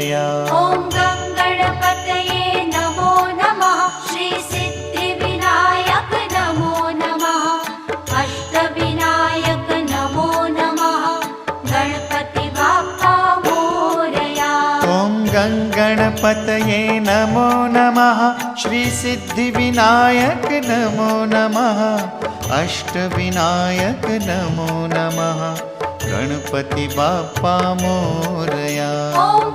मोरया। ॐ गङ्गणपतये नमो नमः। श्री सिद्धिविनायक नमो नमः। अष्टविनायक नमो नमः। गणपति बाप्पा मोरया। ॐ गङ्गणपतये नमो नमः। श्री सिद्धिविनायक नमो नमः। अष्टविनायक नमो नमः। गणपति बाप्पा मोरया। ॐ